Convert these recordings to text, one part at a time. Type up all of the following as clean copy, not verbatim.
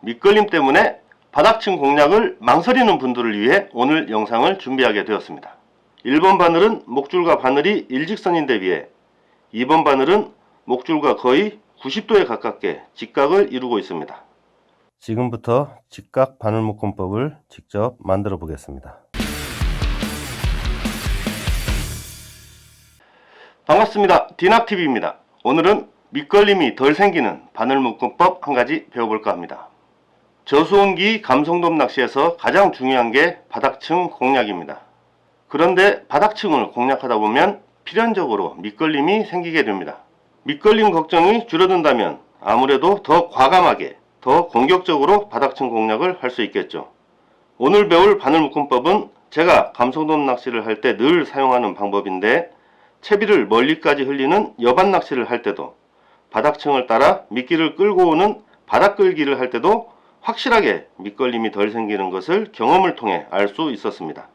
밑걸림 때문에 바닥층 공략을 망설이는 분들을 위해 오늘 영상을 준비하게 되었습니다. 1번 바늘은 목줄과 바늘이 일직선인데 비해 2번 바늘은 목줄과 거의 90도에 가깝게 직각을 이루고 있습니다. 지금부터 직각 바늘 묶음법을 직접 만들어 보겠습니다. 반갑습니다. 디낙TV입니다. 오늘은 밑걸림이 덜 생기는 바늘 묶음법 한 가지 배워볼까 합니다. 저수온기 감성돔 낚시에서 가장 중요한 게 바닥층 공략입니다. 그런데 바닥층을 공략하다 보면 필연적으로 밑걸림이 생기게 됩니다. 밑걸림 걱정이 줄어든다면 아무래도 더 과감하게, 더 공격적으로 바닥층 공략을 할 수 있겠죠. 오늘 배울 바늘 묶음법은 제가 감성돔 낚시를 할 때 늘 사용하는 방법인데, 채비를 멀리까지 흘리는 여반 낚시를 할 때도, 바닥층을 따라 미끼를 끌고 오는 바닥 끌기를 할 때도 확실하게 밑걸림이 덜 생기는 것을 경험을 통해 알 수 있었습니다.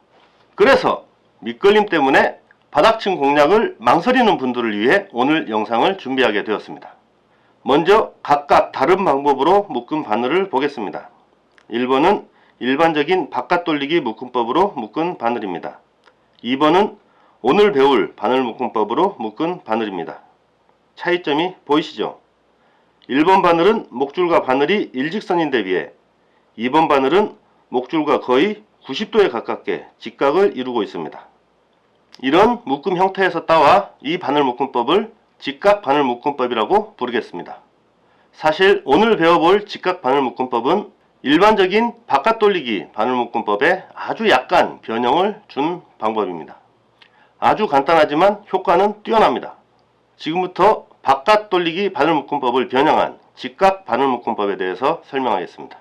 그래서 밑걸림 때문에 바닥층 공략을 망설이는 분들을 위해 오늘 영상을 준비하게 되었습니다. 먼저 각각 다른 방법으로 묶은 바늘을 보겠습니다. 1번은 일반적인 바깥 돌리기 묶음법으로 묶은 바늘입니다. 2번은 오늘 배울 바늘 묶음법으로 묶은 바늘입니다. 차이점이 보이시죠? 1번 바늘은 목줄과 바늘이 일직선인데 비해 2번 바늘은 목줄과 거의 90도에 가깝게 직각을 이루고 있습니다. 이런 묶음 형태에서 따와 이 바늘 묶음법을 직각 바늘 묶음법이라고 부르겠습니다. 사실 오늘 배워볼 직각 바늘 묶음법은 일반적인 바깥 돌리기 바늘 묶음법에 아주 약간 변형을 준 방법입니다. 아주 간단하지만 효과는 뛰어납니다. 지금부터 바깥 돌리기 바늘 묶음법을 변형한 직각 바늘 묶음법에 대해서 설명하겠습니다.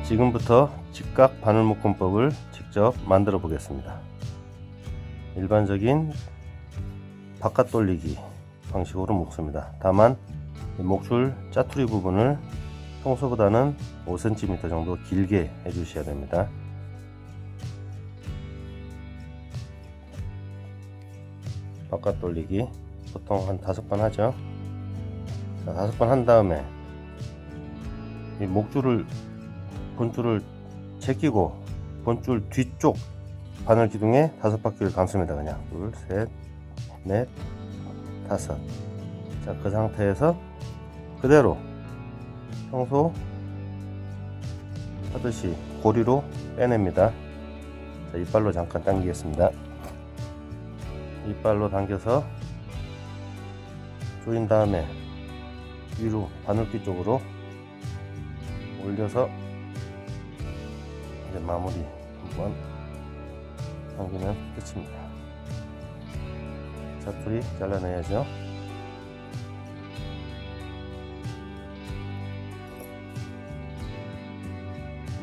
지금부터 직각 바늘 묶음법을 직접 만들어 보겠습니다. 일반적인 바깥 돌리기 방식으로 묶습니다. 다만 목줄 짜투리 부분을 평소보다는 5cm 정도 길게 해주셔야 됩니다. 바깥 돌리기 보통 한 5번 하죠. 자, 5번 한 다음에 이 목줄을 본줄을 제끼고 본줄 뒤쪽 바늘 기둥에 5바퀴를 감습니다. 그냥 둘, 셋, 넷, 5. 자, 그 상태에서 그대로 평소 하듯이 고리로 빼냅니다. 자, 이빨로 잠깐 당기겠습니다. 이빨로 당겨서 조인 다음에 위로 바늘귀 쪽으로 올려서 이제 마무리 한번 당기면 끝입니다. 자투리 잘라내야죠.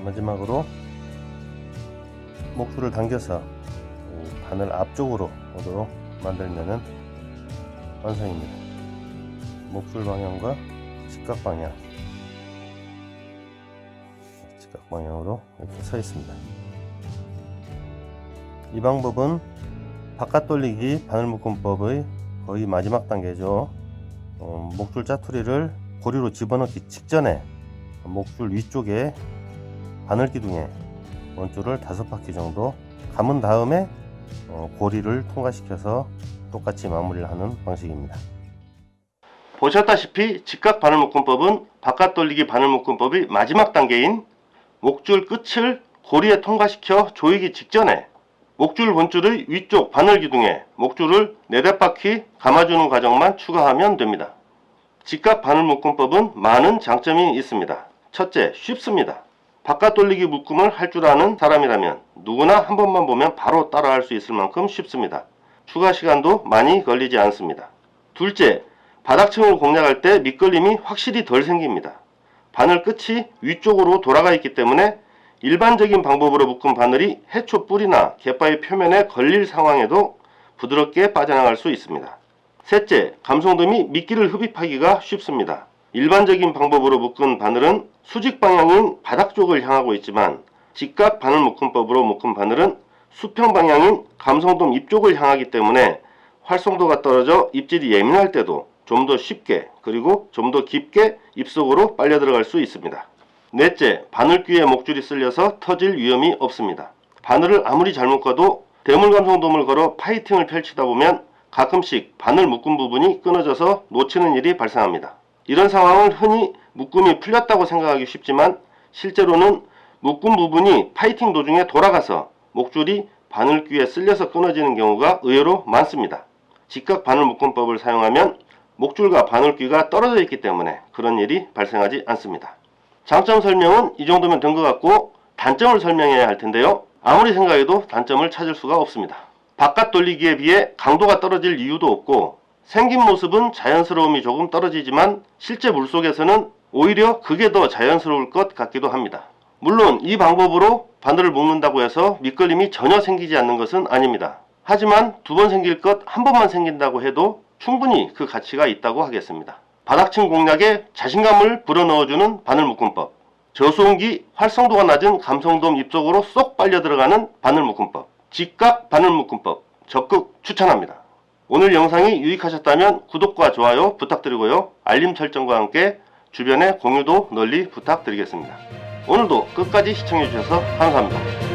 마지막으로 목줄을 당겨서 바늘 앞쪽으로 오도록 만들면은 완성입니다. 목줄 방향과 직각 방향, 직각 방향으로 이렇게 서 있습니다. 이 방법은 바깥 돌리기 바늘 묶음법의 거의 마지막 단계죠. 목줄 짜투리를 고리로 집어넣기 직전에 목줄 위쪽에 바늘 기둥에 원줄을 5바퀴 정도 감은 다음에 고리를 통과시켜서 똑같이 마무리를 하는 방식입니다. 보셨다시피 직각 바늘 묶음법은 바깥 돌리기 바늘 묶음법의 마지막 단계인 목줄 끝을 고리에 통과시켜 조이기 직전에 목줄 본줄의 위쪽 바늘 기둥에 목줄을 4바퀴 감아주는 과정만 추가하면 됩니다. 직각 바늘 묶음법은 많은 장점이 있습니다. 첫째, 쉽습니다. 바깥 돌리기 묶음을 할 줄 아는 사람이라면 누구나 한 번만 보면 바로 따라할 수 있을 만큼 쉽습니다. 추가 시간도 많이 걸리지 않습니다. 둘째, 바닥층을 공략할 때 밑걸림이 확실히 덜 생깁니다. 바늘 끝이 위쪽으로 돌아가 있기 때문에 일반적인 방법으로 묶은 바늘이 해초 뿌리나 갯바위 표면에 걸릴 상황에도 부드럽게 빠져나갈 수 있습니다. 셋째, 감성돔이 미끼를 흡입하기가 쉽습니다. 일반적인 방법으로 묶은 바늘은 수직 방향인 바닥 쪽을 향하고 있지만 직각 바늘 묶음법으로 묶은 바늘은 수평 방향인 감성돔 입 쪽을 향하기 때문에 활성도가 떨어져 입질이 예민할 때도 좀 더 쉽게 그리고 좀 더 깊게 입속으로 빨려 들어갈 수 있습니다. 넷째, 바늘귀에 목줄이 쓸려서 터질 위험이 없습니다. 바늘을 아무리 잘 묶어도 대물 감성돔을 걸어 파이팅을 펼치다 보면 가끔씩 바늘 묶음 부분이 끊어져서 놓치는 일이 발생합니다. 이런 상황을 흔히 묶음이 풀렸다고 생각하기 쉽지만 실제로는 묶음 부분이 파이팅 도중에 돌아가서 목줄이 바늘귀에 쓸려서 끊어지는 경우가 의외로 많습니다. 직각 바늘 묶음법을 사용하면 목줄과 바늘귀가 떨어져 있기 때문에 그런 일이 발생하지 않습니다. 장점 설명은 이 정도면 된 것 같고 단점을 설명해야 할 텐데요. 아무리 생각해도 단점을 찾을 수가 없습니다. 바깥 돌리기에 비해 강도가 떨어질 이유도 없고 생긴 모습은 자연스러움이 조금 떨어지지만 실제 물속에서는 오히려 그게 더 자연스러울 것 같기도 합니다. 물론 이 방법으로 바늘을 묶는다고 해서 미끌림이 전혀 생기지 않는 것은 아닙니다. 하지만 두 번 생길 것 한 번만 생긴다고 해도 충분히 그 가치가 있다고 하겠습니다. 바닥층 공략에 자신감을 불어넣어주는 바늘 묶음법, 저수온기 활성도가 낮은 감성돔 입속으로 쏙 빨려 들어가는 바늘 묶음법, 직각 바늘 묶음법 적극 추천합니다. 오늘 영상이 유익하셨다면 구독과 좋아요 부탁드리고요. 알림 설정과 함께 주변에 공유도 널리 부탁드리겠습니다. 오늘도 끝까지 시청해주셔서 감사합니다.